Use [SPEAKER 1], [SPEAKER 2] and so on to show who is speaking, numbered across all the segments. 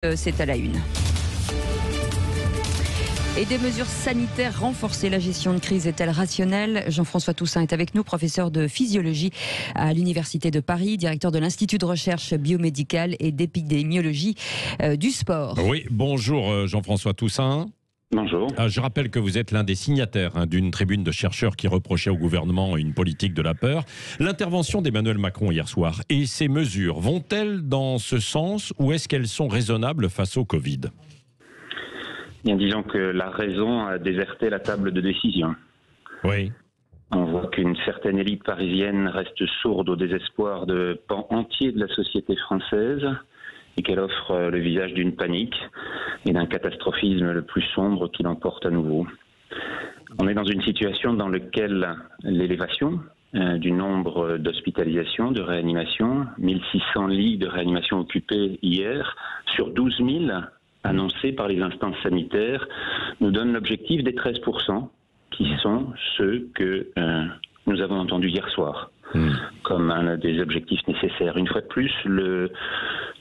[SPEAKER 1] C'est à la une. Et des mesures sanitaires renforcer la gestion de crise est-elle rationnelle? Jean-François Toussaint est avec nous, professeur de physiologie à l'Université de Paris, directeur de l'Institut de recherche biomédicale et d'épidémiologie du sport.
[SPEAKER 2] Oui, bonjour Jean-François Toussaint.
[SPEAKER 3] Bonjour.
[SPEAKER 2] Je rappelle que vous êtes l'un des signataires d'une tribune de chercheurs qui reprochait au gouvernement une politique de la peur. L'intervention d'Emmanuel Macron hier soir et ces mesures vont-elles dans ce sens ou est-ce qu'elles sont raisonnables face au Covid ?
[SPEAKER 3] Bien, disons que la raison a déserté la table de décision.
[SPEAKER 2] Oui.
[SPEAKER 3] On voit qu'une certaine élite parisienne reste sourde au désespoir de pans entiers de la société française et qu'elle offre le visage d'une panique et d'un catastrophisme le plus sombre qui l'emporte à nouveau. On est dans une situation dans laquelle l'élévation du nombre d'hospitalisations, de réanimations, 1600 lits de réanimation occupés hier, sur 12 000 annoncés par les instances sanitaires, nous donne l'objectif des 13%, qui sont ceux que nous avons entendus hier soir, comme un des objectifs nécessaires. Une fois de plus,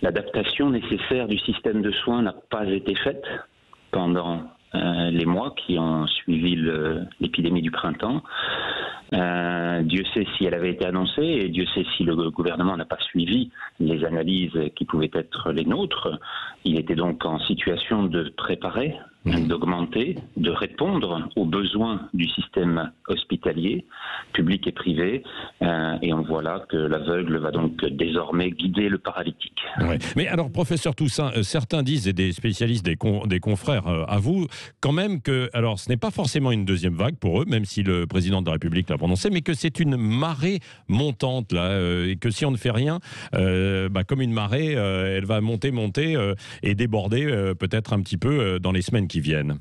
[SPEAKER 3] l'adaptation nécessaire du système de soins n'a pas été faite pendant les mois qui ont suivi l'épidémie du printemps. Dieu sait si elle avait été annoncée et Dieu sait si le gouvernement n'a pas suivi les analyses qui pouvaient être les nôtres. Il était donc en situation de préparer, d'augmenter, de répondre aux besoins du système hospitalier, public et privé. Et on voit là que l'aveugle va donc désormais guider le paralytique.
[SPEAKER 2] Ouais. Mais alors, professeur Toussaint, certains disent, et des spécialistes, des confrères à vous, quand même que, alors ce n'est pas forcément une deuxième vague pour eux, même si le président de la République l'a prononcé, mais que c'est une marée montante, là, et que si on ne fait rien, comme une marée, elle va monter et déborder peut-être un petit peu dans les semaines qui viennent.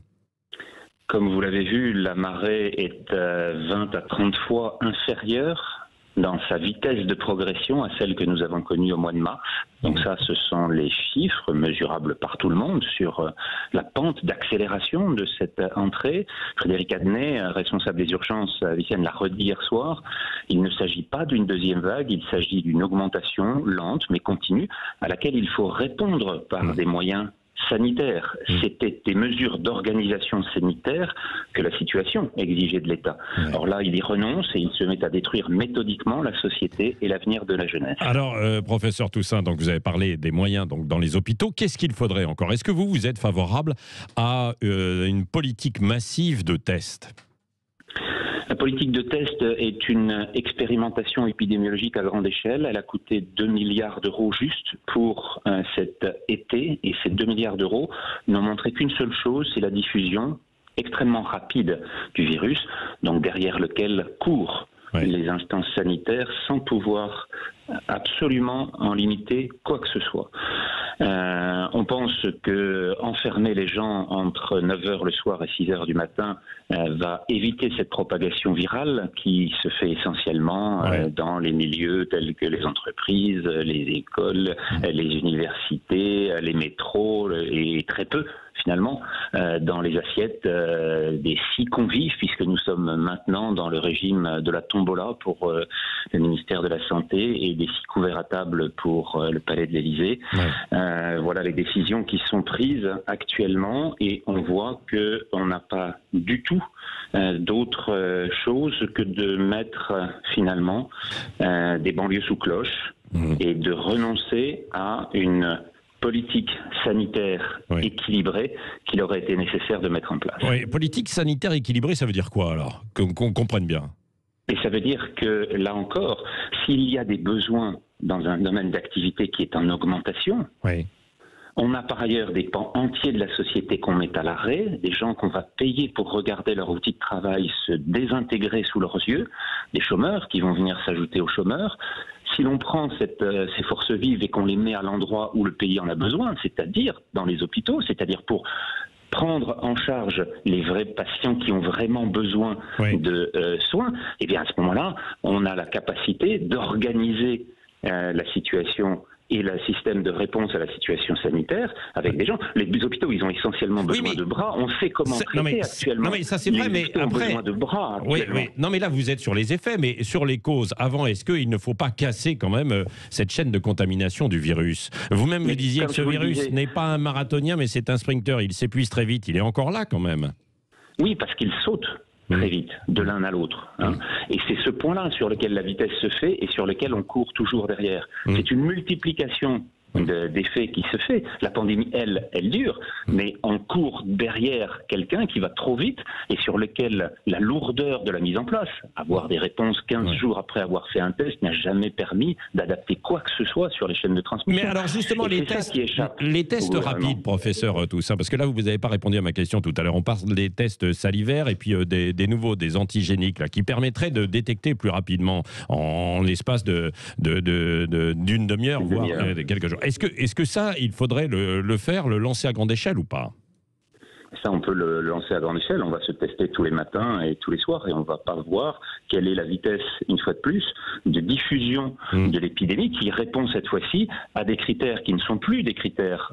[SPEAKER 3] Comme vous l'avez vu, la marée est 20 à 30 fois inférieure dans sa vitesse de progression à celle que nous avons connue au mois de mars. Donc ça, ce sont les chiffres mesurables par tout le monde sur la pente d'accélération de cette entrée. Frédéric Adnet, responsable des urgences à Vicennes, l'a redit hier soir. Il ne s'agit pas d'une deuxième vague, il s'agit d'une augmentation lente mais continue à laquelle il faut répondre par des moyens sanitaires. C'était des mesures d'organisation sanitaire que la situation exigeait de l'État. Alors là, il y renonce et il se met à détruire méthodiquement la société et l'avenir de la jeunesse.
[SPEAKER 2] Alors, professeur Toussaint, donc vous avez parlé des moyens donc, dans les hôpitaux. Qu'est-ce qu'il faudrait encore? Est-ce que vous êtes favorable à une politique massive de tests?
[SPEAKER 3] La politique de test est une expérimentation épidémiologique à grande échelle. Elle a coûté 2 milliards d'euros juste pour cet été. Et ces 2 milliards d'euros n'ont montré qu'une seule chose, c'est la diffusion extrêmement rapide du virus, donc derrière lequel courent les instances sanitaires sans pouvoir absolument en limiter quoi que ce soit. On pense que enfermer les gens entre 9h le soir et 6h du matin va éviter cette propagation virale qui se fait essentiellement dans les milieux tels que les entreprises, les écoles, les universités, les métros et très peu finalement dans les assiettes des 6 convives, puisque nous sommes maintenant dans le régime de la tombola pour le ministère de la Santé et des 6 couverts à table pour le Palais de l'Élysée. Voilà les décisions qui sont prises actuellement et on voit qu'on n'a pas du tout d'autre chose que de mettre finalement des banlieues sous cloche et de renoncer à une politique sanitaire équilibrée qu'il aurait été nécessaire de mettre en place.
[SPEAKER 2] Oui, politique sanitaire équilibrée, ça veut dire quoi alors? Qu'on comprenne bien.
[SPEAKER 3] Et ça veut dire que, là encore, s'il y a des besoins dans un domaine d'activité qui est en augmentation, on a par ailleurs des pans entiers de la société qu'on met à l'arrêt, des gens qu'on va payer pour regarder leur outil de travail se désintégrer sous leurs yeux, des chômeurs qui vont venir s'ajouter aux chômeurs. Si l'on prend ces forces vives et qu'on les met à l'endroit où le pays en a besoin, c'est-à-dire dans les hôpitaux, c'est-à-dire pour prendre en charge les vrais patients qui ont vraiment besoin de soins, et bien à ce moment-là, on a la capacité d'organiser la situation et le système de réponse à la situation sanitaire avec des gens. Les hôpitaux, ils ont essentiellement besoin de bras. On sait comment traiter actuellement.
[SPEAKER 2] Non mais ça c'est vrai, mais
[SPEAKER 3] après... ont besoin de bras.
[SPEAKER 2] Oui, non mais là vous êtes sur les effets, mais sur les causes. Avant, est-ce qu'il ne faut pas casser quand même cette chaîne de contamination du virus? Vous-même me disiez que ce virus n'est pas un marathonien, mais c'est un sprinter. Il s'épuise très vite. Il est encore là quand même.
[SPEAKER 3] Oui, parce qu'il saute très vite, de l'un à l'autre. Et c'est ce point-là sur lequel la vitesse se fait et sur lequel on court toujours derrière. C'est une multiplication d'effets qui se fait. La pandémie, elle dure, mais on court derrière quelqu'un qui va trop vite et sur lequel la lourdeur de la mise en place, avoir des réponses 15 jours après avoir fait un test, n'a jamais permis d'adapter quoi que ce soit sur les chaînes de transmission.
[SPEAKER 2] Mais alors justement, les tests rapides, professeur Toussaint, parce que là, vous n'avez pas répondu à ma question tout à l'heure. On parle des tests salivaires et puis des nouveaux, des antigéniques, là, qui permettraient de détecter plus rapidement en l'espace d'une demi-heure, voire quelques jours. Est-ce que ça, il faudrait le faire, le lancer à grande échelle ou pas?
[SPEAKER 3] Ça, on peut le lancer à grande échelle. On va se tester tous les matins et tous les soirs et on ne va pas voir quelle est la vitesse, une fois de plus, de diffusion de l'épidémie qui répond cette fois-ci à des critères qui ne sont plus des critères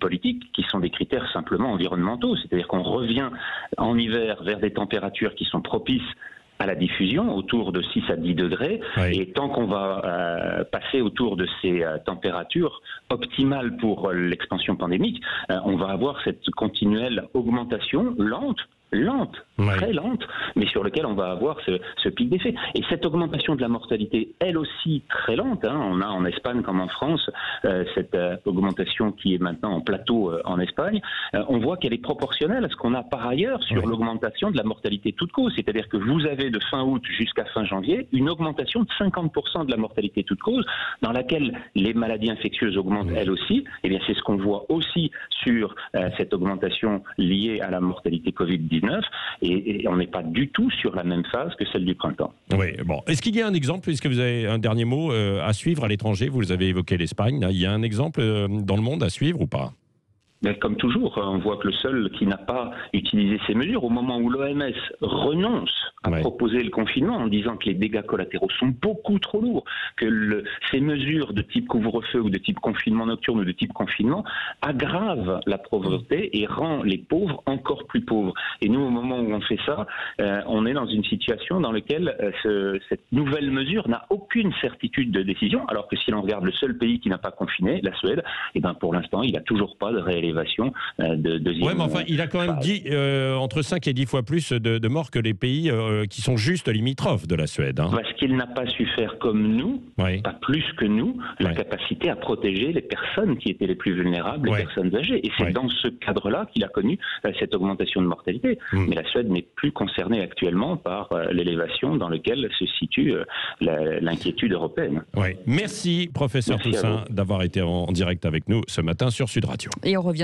[SPEAKER 3] politiques, qui sont des critères simplement environnementaux. C'est-à-dire qu'on revient en hiver vers des températures qui sont propices à la diffusion, autour de 6 à 10 degrés. Et tant qu'on va passer autour de ces températures optimales pour l'expansion pandémique, on va avoir cette continuelle augmentation lente, très lente, mais sur lequel on va avoir ce pic d'effet. Et cette augmentation de la mortalité, elle aussi très lente, on a en Espagne comme en France cette augmentation qui est maintenant en plateau en Espagne, on voit qu'elle est proportionnelle à ce qu'on a par ailleurs sur l'augmentation de la mortalité toute cause. C'est-à-dire que vous avez de fin août jusqu'à fin janvier une augmentation de 50% de la mortalité toute cause, dans laquelle les maladies infectieuses augmentent elles aussi. Et bien c'est ce qu'on voit aussi sur cette augmentation liée à la mortalité Covid-19. Et on n'est pas du tout sur la même phase que celle du printemps.
[SPEAKER 2] Oui, bon. Est-ce qu'il y a un exemple, puisque vous avez un dernier mot à suivre à l'étranger, vous avez évoqué l'Espagne, il y a un exemple dans le monde à suivre ou pas?
[SPEAKER 3] Mais comme toujours, on voit que le seul qui n'a pas utilisé ces mesures, au moment où l'OMS renonce à proposer le confinement en disant que les dégâts collatéraux sont beaucoup trop lourds, que ces mesures de type couvre-feu ou de type confinement nocturne ou de type confinement aggravent la pauvreté et rend les pauvres encore plus pauvres. Et nous, au moment où on fait ça, on est dans une situation dans laquelle cette nouvelle mesure n'a aucune certitude de décision, alors que si l'on regarde le seul pays qui n'a pas confiné, la Suède, et ben pour l'instant, il n'a toujours pas de réélévation de deuxième.
[SPEAKER 2] Oui, mais enfin, il a quand même dit entre 5 et 10 fois plus de morts que les pays qui sont juste limitrophes de la Suède.
[SPEAKER 3] Parce qu'il n'a pas su faire comme nous, pas plus que nous, la capacité à protéger les personnes qui étaient les plus vulnérables, les personnes âgées. Et c'est dans ce cadre-là qu'il a connu cette augmentation de mortalité. Mais la Suède n'est plus concernée actuellement par l'élévation dans laquelle se situe l'inquiétude européenne.
[SPEAKER 2] Merci, professeur Toussaint, d'avoir été en direct avec nous ce matin sur Sud Radio.
[SPEAKER 1] Et on revient